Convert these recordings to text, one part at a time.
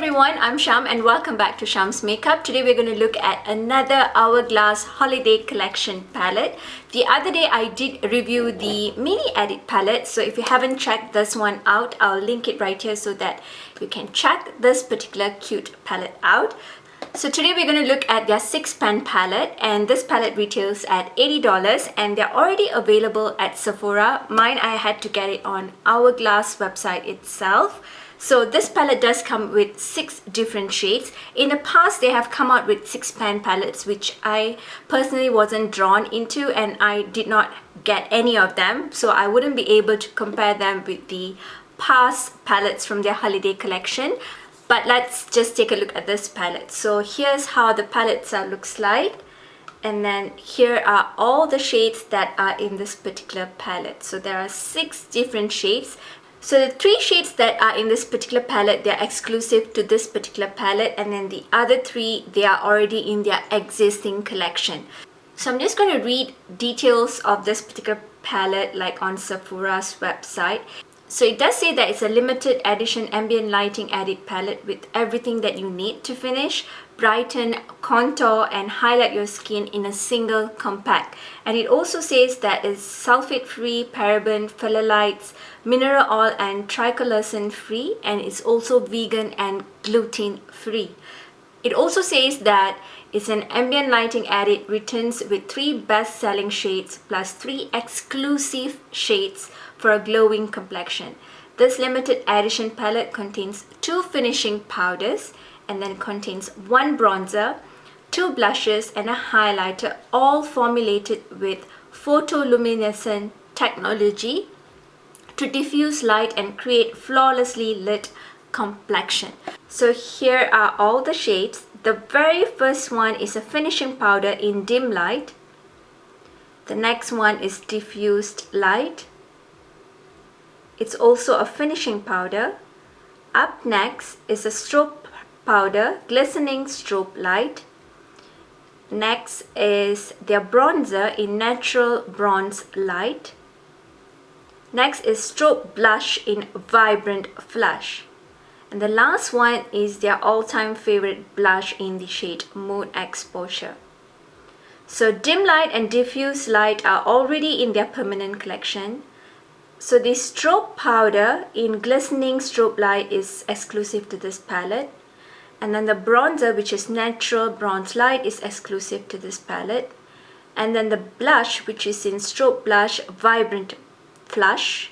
everyone, I'm Sham and welcome back to Sham's Makeup. Today we're going to look at another Hourglass Holiday Collection palette. The other day I did review the Mini Edit palette, so if you haven't checked this one out, I'll link it right here so that you can check this particular cute palette out. So today we're going to look at their 6-pan palette, and this palette retails at $80 and they're already available at Sephora. Mine, I had to get it on Hourglass website itself. So this palette does come with 6 different shades. In the past, they have come out with 6-pan palettes, which I personally wasn't drawn into and I did not get any of them. So I wouldn't be able to compare them with the past palettes from their holiday collection. But let's just take a look at this palette. So here's how the palette looks like. And then here are all the shades that are in this particular palette. So there are 6 different shades. So the 3 shades that are in this particular palette, they're exclusive to this particular palette, and then the other 3, they are already in their existing collection. So I'm just going to read details of this particular palette like on Sephora's website. So it does say that it's a limited edition ambient lighting edit palette with everything that you need to finish, brighten, contour and highlight your skin in a single compact. And it also says that it's sulfate free, paraben, phthalates, mineral oil and tricolosan free, and it's also vegan and gluten free. It also says that it's an ambient lighting edit, returns with 3 best-selling shades plus 3 exclusive shades for a glowing complexion. This limited edition palette contains 2 finishing powders and then contains 1 bronzer, 2 blushes and a highlighter, all formulated with photoluminescent technology to diffuse light and create flawlessly lit complexion. So here are all the shades. The very first one is a finishing powder in dim light. The next one is diffused light. It's also a finishing powder. Up next is a strobe powder, glistening strobe light. Next is their bronzer in natural bronze light. Next is strobe blush in vibrant flush. And the last one is their all-time favorite blush in the shade Moon Exposure. So dim light and diffuse light are already in their permanent collection. So the strobe powder in glistening strobe light is exclusive to this palette. And then the bronzer, which is natural bronze light, is exclusive to this palette. And then the blush, which is in strobe blush vibrant flush.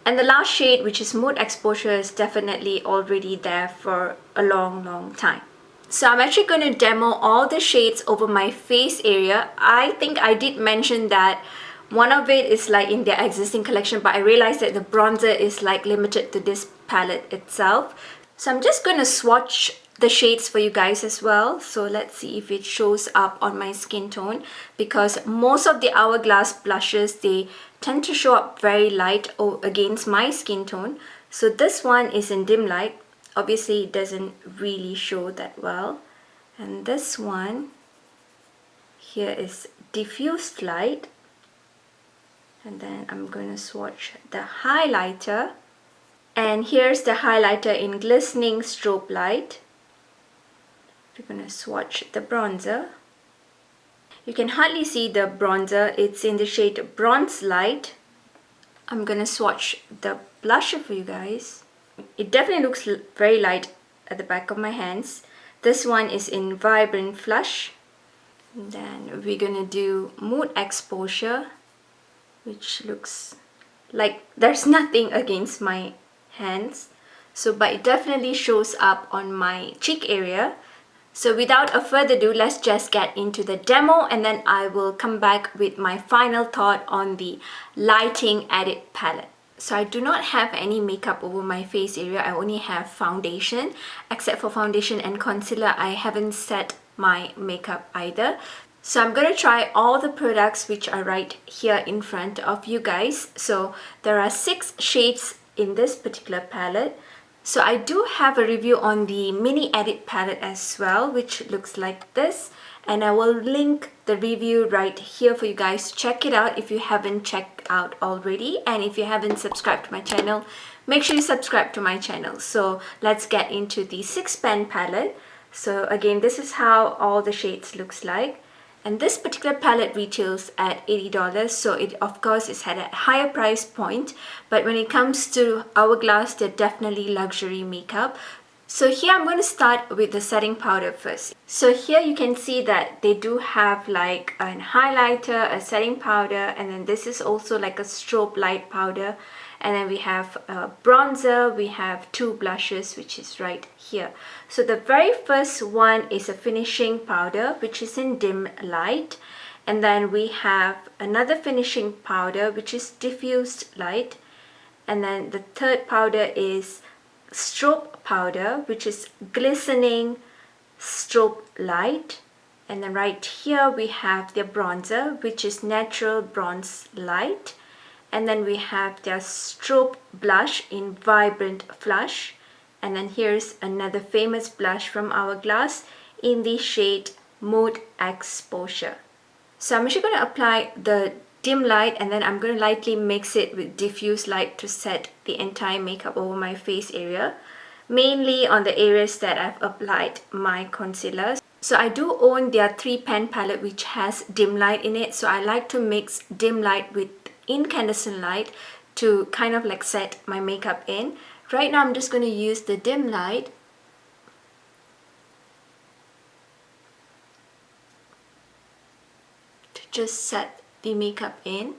And the last shade, which is Mood Exposure, is definitely already there for a long time. So I'm actually going to demo all the shades over my face area. I think I did mention that one of it is like in their existing collection, but I realized that the bronzer is like limited to this palette itself. So I'm just going to swatch the shades for you guys as well. So let's see if it shows up on my skin tone, because most of the Hourglass blushes, they tend to show up very light against my skin tone. So this one is in dim light. Obviously it doesn't really show that well. And this one here is diffused light. And then I'm going to swatch the highlighter. And here's the highlighter in glistening strobe light. We're going to swatch the bronzer. You can hardly see the bronzer. It's in the shade Bronze Light. I'm going to swatch the blusher for you guys. It definitely looks very light at the back of my hands. This one is in Vibrant Flush. And then we're going to do Mood Exposure, which looks like there's nothing against my hands. So, but it definitely shows up on my cheek area. So without a further ado, let's just get into the demo and then I will come back with my final thought on the lighting edit palette. So I do not have any makeup over my face area. I only have foundation. Except for foundation and concealer, I haven't set my makeup either. So I'm going to try all the products which are right here in front of you guys. So there are 6 shades in this particular palette. So I do have a review on the Mini Edit palette as well, which looks like this. and I will link the review right here for you guys. Check it out if you haven't checked out already, and if you haven't subscribed to my channel, make sure you subscribe to my channel. So let's get into the 6-pan palette. So again, this is how all the shades looks like. And this particular palette retails at $80, so it of course is at a higher price point, but when it comes to Hourglass, they're definitely luxury makeup. So here I'm going to start with the setting powder first. So here you can see that they do have like a highlighter, a setting powder, and then this is also like a strobe light powder. And then we have a bronzer, we have 2 blushes, which is right here. So the very first one is a finishing powder, which is in dim light. And then we have another finishing powder, which is diffused light. And then the third powder is strobe powder, which is glistening strobe light. And then right here we have the bronzer, which is natural bronze light. And then we have their strobe blush in vibrant flush. And then here's another famous blush from Hourglass in the shade Mood Exposure. So I'm actually going to apply the dim light, and then I'm going to lightly mix it with diffuse light to set the entire makeup over my face area, mainly on the areas that I've applied my concealer. So I do own their 3-pan palette which has dim light in it, so I like to mix dim light with incandescent light to kind of like set my makeup in. Right now I'm just going to use the dim light to just set the makeup in,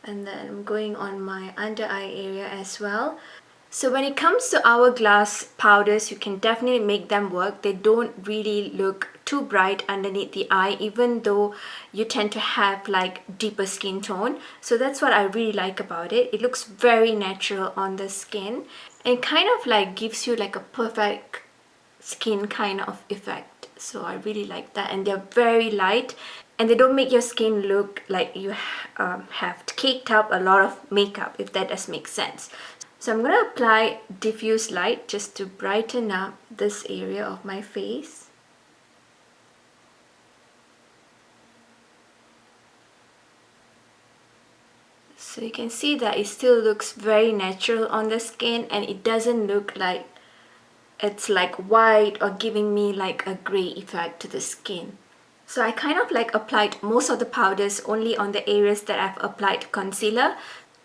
and then I'm going on my under eye area as well. So when it comes to Hourglass powders, you can definitely make them work. They don't really look too bright underneath the eye, even though you tend to have like deeper skin tone. So that's what I really like about it. It looks very natural on the skin and kind of like gives you like a perfect skin kind of effect. So I really like that, and they're very light and they don't make your skin look like you have caked up a lot of makeup, if that does make sense. So I'm going to apply diffuse light just to brighten up this area of my face. So you can see that it still looks very natural on the skin, and it doesn't look like it's like white or giving me like a grey effect to the skin. So I kind of like applied most of the powders only on the areas that I've applied concealer.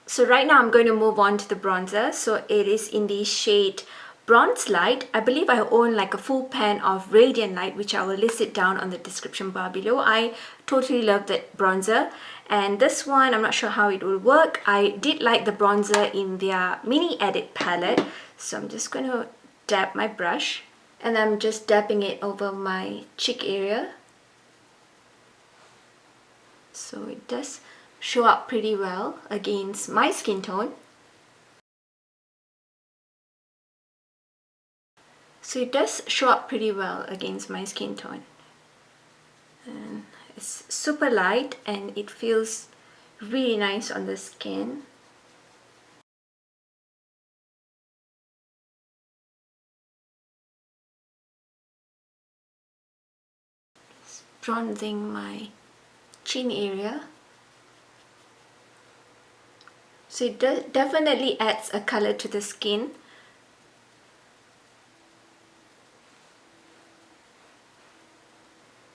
So right now I'm going to move on to the bronzer. So it is in the shade Bronze Light. I believe I own like a full pan of Radiant Light, which I will list it down on the description bar below. I totally love that bronzer. And this one, I'm not sure how it will work. I did like the bronzer in their mini edit palette. So I'm just going to dab my brush, and I'm just dabbing it over my cheek area. So it does show up pretty well against my skin tone. So it does show up pretty well against my skin tone. And it's super light and it feels really nice on the skin. Just bronzing my chin area. So it definitely adds a color to the skin.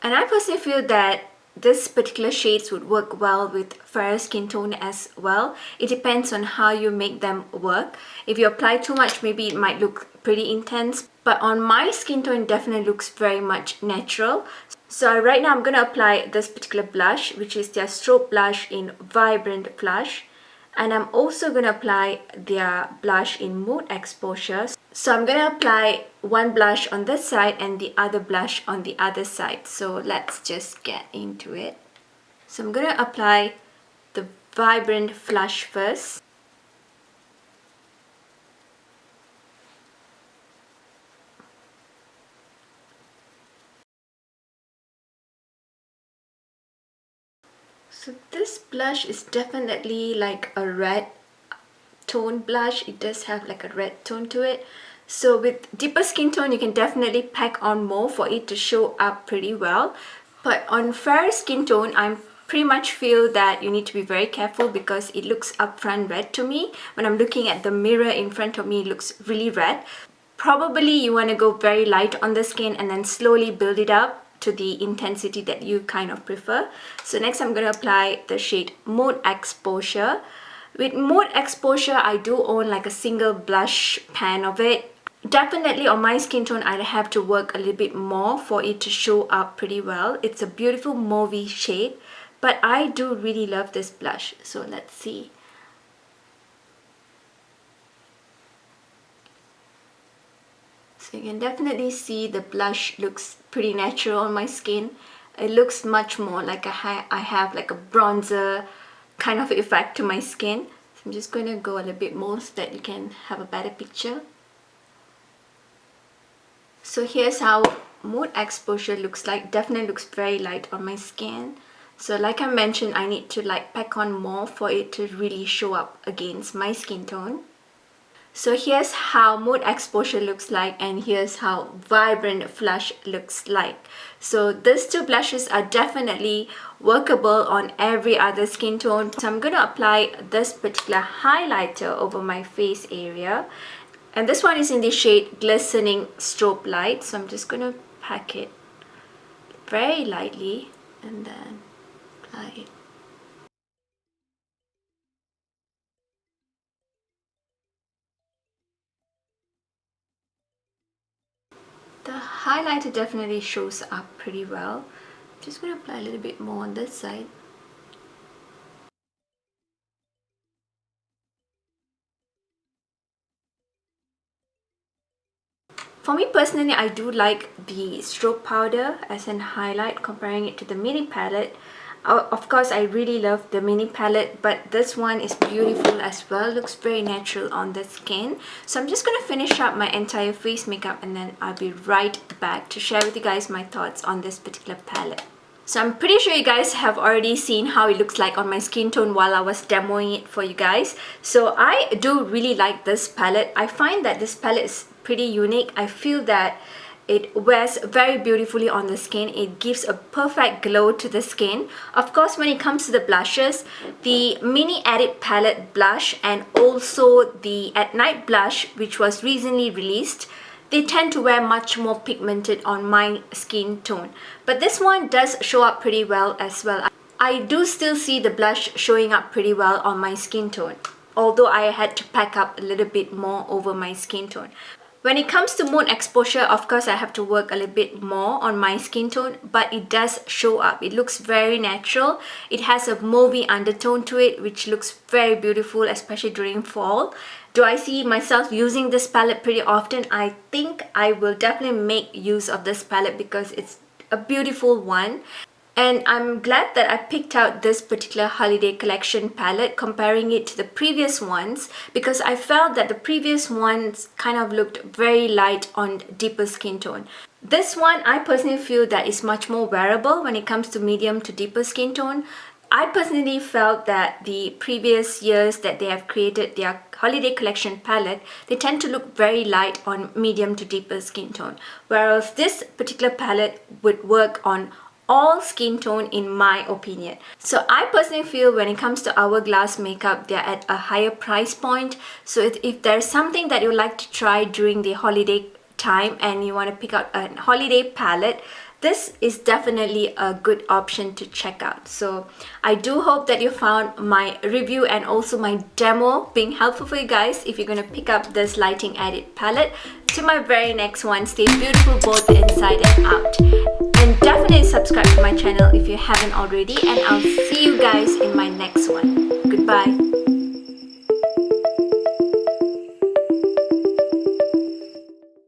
And I personally feel that this particular shades would work well with fairer skin tone as well. It depends on how you make them work. If you apply too much, maybe it might look pretty intense. But on my skin tone, it definitely looks very much natural. So right now I'm going to apply this particular blush, which is their Strobe blush in Vibrant Flush. And I'm also going to apply their blush in Mood Exposure. So I'm going to apply one blush on this side and the other blush on the other side. So let's just get into it. So I'm going to apply the Vibrant Flush first. So this blush is definitely like a red tone blush. It does have like a red tone to it. So with deeper skin tone, you can definitely pack on more for it to show up pretty well. But on fair skin tone, I'm pretty much feel that you need to be very careful because it looks upfront red to me. When I'm looking at the mirror in front of me, it looks really red. Probably you want to go very light on the skin and then slowly build it up to the intensity that you kind of prefer. So next I'm going to apply the shade Mode Exposure. With Mode Exposure, I do own like a single blush pan of it. Definitely on my skin tone, I'd have to work a little bit more for it to show up pretty well. It's a beautiful mauvey shade, but I do really love this blush. So let's see. So you can definitely see the blush looks pretty natural on my skin. It looks much more like I have like a bronzer kind of effect to my skin. So I'm just going to go a little bit more so that you can have a better picture. So here's how Mode Exposure looks like. Definitely looks very light on my skin. So like I mentioned, I need to like pack on more for it to really show up against my skin tone. So here's how Mode Exposure looks like, and here's how Vibrant Flush looks like. So these two blushes are definitely workable on every other skin tone. So I'm going to apply this particular highlighter over my face area. And this one is in the shade Glistening Strobe Light. So I'm just going to pack it very lightly and then apply it. The highlighter definitely shows up pretty well. I'm just going to apply a little bit more on this side. For me personally, I do like the strobe powder as an highlight, comparing it to the mini palette. Of course, I really love the mini palette, but this one is beautiful as well. Looks very natural on the skin. So I'm just going to finish up my entire face makeup and then I'll be right back to share with you guys my thoughts on this particular palette. So I'm pretty sure you guys have already seen how it looks like on my skin tone while I was demoing it for you guys. So I do really like this palette. I find that this palette is pretty unique. I feel that it wears very beautifully on the skin. It gives a perfect glow to the skin. Of course, when it comes to the blushes, the Mini Edit Palette blush and also the At Night blush, which was recently released, they tend to wear much more pigmented on my skin tone. But this one does show up pretty well as well. I do still see the blush showing up pretty well on my skin tone, although I had to pack up a little bit more over my skin tone. When it comes to Mode Exposure, of course, I have to work a little bit more on my skin tone, but it does show up. It looks very natural. It has a mauvey undertone to it, which looks very beautiful, especially during fall. Do I see myself using this palette pretty often? I think I will definitely make use of this palette because it's a beautiful one. And I'm glad that I picked out this particular holiday collection palette, comparing it to the previous ones, because I felt that the previous ones kind of looked very light on deeper skin tone. This one, I personally feel that is much more wearable when it comes to medium to deeper skin tone. I personally felt that the previous years that they have created their holiday collection palette, they tend to look very light on medium to deeper skin tone. Whereas this particular palette would work on all skin tone in my opinion. So I personally feel when it comes to Hourglass makeup, they're at a higher price point. So if there's something that you like to try during the holiday time and you want to pick out a holiday palette, this is definitely a good option to check out. So I do hope that you found my review and also my demo being helpful for you guys if you're going to pick up this lighting edit palette. To my very next one, stay beautiful both inside and out. And definitely subscribe to my channel if you haven't already, and I'll see you guys in my next one. Goodbye.